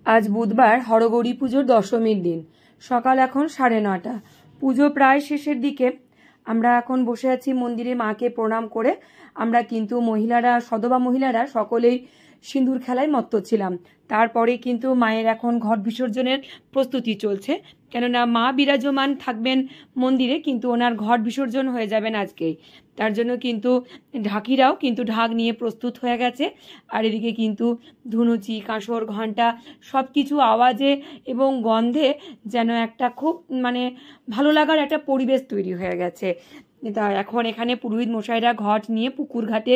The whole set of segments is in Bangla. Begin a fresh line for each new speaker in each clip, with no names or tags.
আজ বুধবার হরগৌরী পুজোর দশমীর দিন। সকাল এখন 9:30। পুজো প্রায় শেষের দিকে। আমরা এখন বসে আছি মন্দিরে মাকে প্রণাম করে। আমরা কিন্তু সধবা মহিলারা সকলেই সিঁদুর খেলায় মত্ত ছিলাম। তারপরে কিন্তু মায়ের এখন ঘট বিসর্জনের প্রস্তুতি চলছে, কেননা মা বিরাজমান থাকবেন মন্দিরে, কিন্তু ওনার ঘট বিসর্জন হয়ে যাবেন আজকেই। তার জন্য কিন্তু ঢাকিরাও কিন্তু ঢাক নিয়ে প্রস্তুত হয়ে গেছে। আর এদিকে কিন্তু ধুনুচি, কাঁসর, ঘণ্টা সব কিছু আওয়াজে এবং গন্ধে যেন একটা খুব ভালো লাগার একটা পরিবেশ তৈরি হয়ে গেছে। তা এখন এখানে পুরোহিত মশাইরা ঘট নিয়ে পুকুর ঘাটে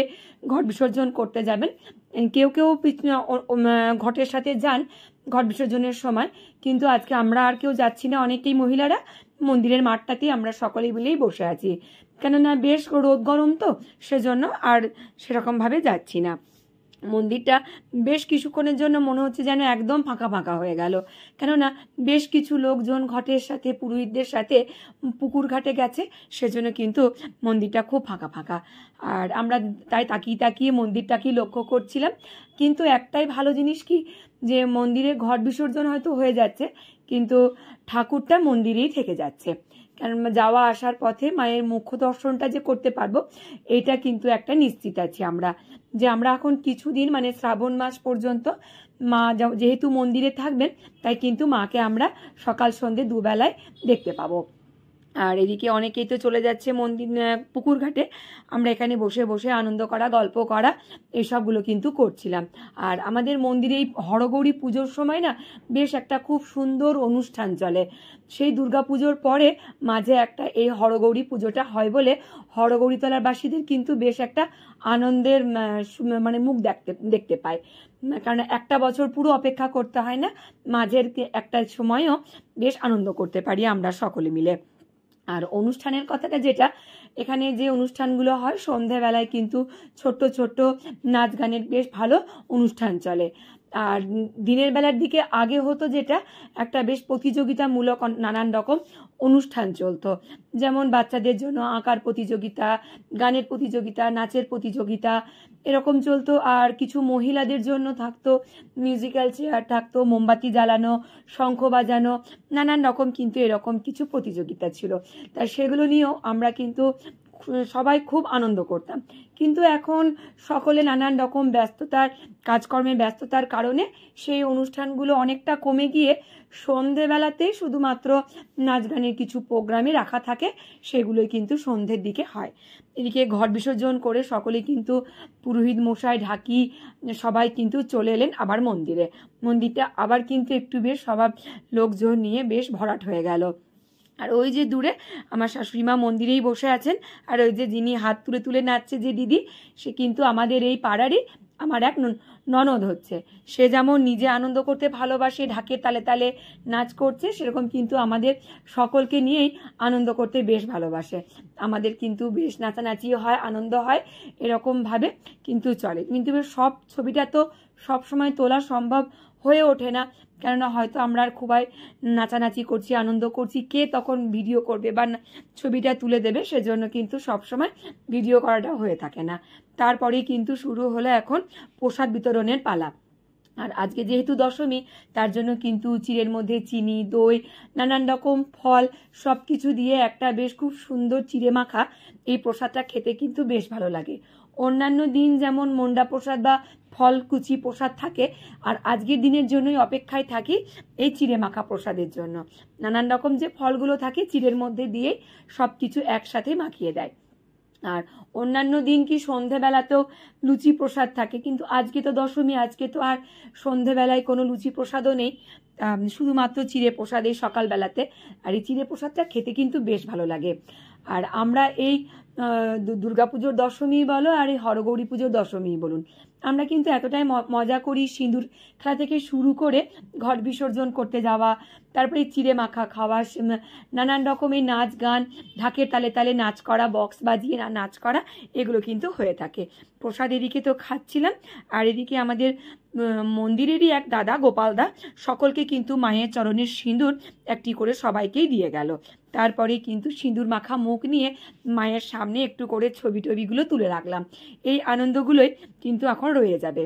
ঘট বিসর্জন করতে যাবেন। কেউ কেউ ঘটের সাথে যান ঘট বিসর্জনের সময়, কিন্তু আজকে আমরা আর কেউ যাচ্ছি না। অনেকেই মহিলারা মন্দিরের মাঠটাতেই আমরা সকলেই মিলেই বসে আছি, কেননা বেশ রোদ গরম তো, সেজন্য আর সেরকমভাবে যাচ্ছি না। মন্দিরটা বেশ কিছুক্ষণের জন্য মনে হচ্ছে যেন একদম ফাঁকা ফাঁকা হয়ে গেল, কেননা বেশ কিছু লোকজন ঘটের সাথে পুরোহিতদের সাথে পুকুর ঘাটে গেছে, সেজন্য কিন্তু মন্দিরটা খুব ফাঁকা ফাঁকা। আর আমরা তাই তাকিয়ে তাকিয়ে মন্দিরটাকেই লক্ষ্য করছিলাম। কিন্তু একটাই ভালো জিনিস কি, যে মন্দিরে ঘট বিসর্জন হয়তো হয়ে যাচ্ছে, কিন্তু ঠাকুরটা মন্দিরেই থেকে যাচ্ছে। কারণ যাওয়া আসার পথে মায়ের মুখ্য দর্শনটা যে করতে পারবো, এটা কিন্তু একটা নিশ্চিত আছি আমরা, যে আমরা এখন কিছুদিন শ্রাবণ মাস পর্যন্ত মা যেহেতু মন্দিরে থাকবেন, তাই কিন্তু মাকে আমরা সকাল সন্ধ্যে দুবেলায় দেখতে পাবো। আর এদিকে অনেকেই তো চলে যাচ্ছে পুকুর ঘাটে। আমরা এখানে বসে বসে আনন্দ করা, গল্প করা, এসবগুলো কিন্তু করছিলাম। আর আমাদের মন্দিরে এই হরগৌরী পুজোর সময় না বেশ একটা খুব সুন্দর অনুষ্ঠান চলে। সেই দুর্গাপুজোর পরে মাঝে একটা এই হরগৌরী পুজোটা হয় বলে হরগৌরীতলার বাসীদের কিন্তু বেশ একটা আনন্দের মুখ দেখতে পায়। কারণ একটা বছর পুরো অপেক্ষা করতে হয় না, মাঝের একটা সময়ও বেশ আনন্দ করতে পারি আমরা সকলে মিলে। আর অনুষ্ঠানের কথাটা যেটা, এখানে যে অনুষ্ঠানগুলো হয় সন্ধ্যাবেলায় কিন্তু ছোট্ট ছোট্ট নাচ গানের বেশ ভালো অনুষ্ঠান চলে। আর দিনের বেলার দিকে আগে হতো যেটা, একটা বেশ প্রতিযোগিতামূলক নানান রকম অনুষ্ঠান চলতো, যেমন বাচ্চাদের জন্য আঁকার প্রতিযোগিতা, গানের প্রতিযোগিতা, নাচের প্রতিযোগিতা এরকম চলতো। আর কিছু মহিলাদের জন্য থাকতো মিউজিক্যাল চেয়ার, থাকতো মোমবাতি জ্বালানো, শঙ্খ বাজানো, নানান রকম কিন্তু এরকম কিছু প্রতিযোগিতা ছিল। তাই সেগুলো নিয়েও আমরা কিন্তু সবাই খুব আনন্দ করতাম। কিন্তু এখন সকলে নানান রকম ব্যস্ততার, কাজকর্মের ব্যস্ততার কারণে সেই অনুষ্ঠানগুলো অনেকটা কমে গিয়ে সন্ধেবেলাতেই শুধুমাত্র নাচ গানের কিছু প্রোগ্রামে রাখা থাকে, সেগুলোই কিন্তু সন্ধ্যের দিকে হয়। এদিকে ঘট বিসর্জন করে সকলে কিন্তু পুরোহিত মশাই, ঢাকি সবাই কিন্তু চলে এলেন আবার মন্দিরটা আবার কিন্তু একটু বেশ সবার লোকজন নিয়ে বেশ ভরাট হয়ে গেল। আর ওই যে দূরে আমার শাশুড়িমা মন্দিরেই বসে আছেন, আর ওই যে যিনি হাত তুলে তুলে নাচছে যে দিদি, সে কিন্তু আমাদের এই পাড়ারই আমার এক ননদ হচ্ছে। সে যেমন নিজে আনন্দ করতে ভালোবাসে, ঢাকের তালে তালে নাচ করছে, সেরকম কিন্তু আমাদের সকলকে নিয়েই আনন্দ করতে বেশ ভালোবাসে। আমাদের কিন্তু বেশ নাচানাচি হয়, আনন্দ হয়, এরকমভাবে কিন্তু চলে। কিন্তু সব ছবিটা তো সব সময় তোলা সম্ভব হয়ে ওঠে না, কেননা হয়তো আমরা খুব নাচানাচি করছি, আনন্দ করছি, কে তখন ভিডিও করবে বা ছবিটা তুলে দেবে, সেজন্য কিন্তু সবসময় ভিডিও করাটা হয়ে থাকে না। তারপরেই কিন্তু শুরু হলো এখন প্রসাদ বিতরণের পালা। আর আজকে যেহেতু দশমী, তার জন্য কিন্তু চিড়ের মধ্যে চিনি, দই, নানান রকম ফল সব কিছু দিয়ে একটা বেশ খুব সুন্দর চিড়ে মাখা এই প্রসাদটা খেতে কিন্তু বেশ ভালো লাগে। অন্যান্য দিন যেমন মন্ডা প্রসাদ বা ফলকুচি প্রসাদ থাকে, আর আজকের দিনের জন্যই অপেক্ষায় থাকি এই চিড়ে মাখা প্রসাদের জন্য। নানান রকম যে ফলগুলো থাকে চিড়ের মধ্যে দিয়ে সব কিছু একসাথে মাখিয়ে দেয়। আর অন্যান্য দিন কি সন্ধেবেলাতেও লুচি প্রসাদ থাকে, কিন্তু আজকে তো দশমী, আজকে তো আর সন্ধেবেলায় কোনো লুচি প্রসাদও নেই, শুধুমাত্র চিড়ে প্রসাদ এই সকালবেলাতে। আর এই চিড়ে প্রসাদটা খেতে কিন্তু বেশ ভালো লাগে। আর আমরা এই দুর্গাপুজোর দশমী বলো আর এই হরগৌরী পুজোর দশমী বলুন, আমরা কিন্তু এতটাই মজা করি, সিঁদুর খেলা থেকে শুরু করে ঘট বিসর্জন করতে যাওয়া, তারপরে চিড়ে মাখা খাওয়া, নানান রকমের নাচ গান, ঢাকের তালে তালে নাচ করা, বক্স বাজিয়ে নাচ করা, এগুলো কিন্তু হয়ে থাকে। প্রসাদ এদিকে তো খাচ্ছিলাম, আর এদিকে আমাদের মন্দিরেরই এক দাদা, গোপালদা, সকলকে কিন্তু মায়ের চরণের সিঁদুর একটি করে সবাইকেই দিয়ে গেল। তারপরে কিন্তু সিঁদুর মাখা মুখ নিয়ে মায়ের সামনে একটু করে ছবিগুলো তুলে রাখলাম। এই আনন্দগুলোই কিন্তু এখন রয়ে যাবে।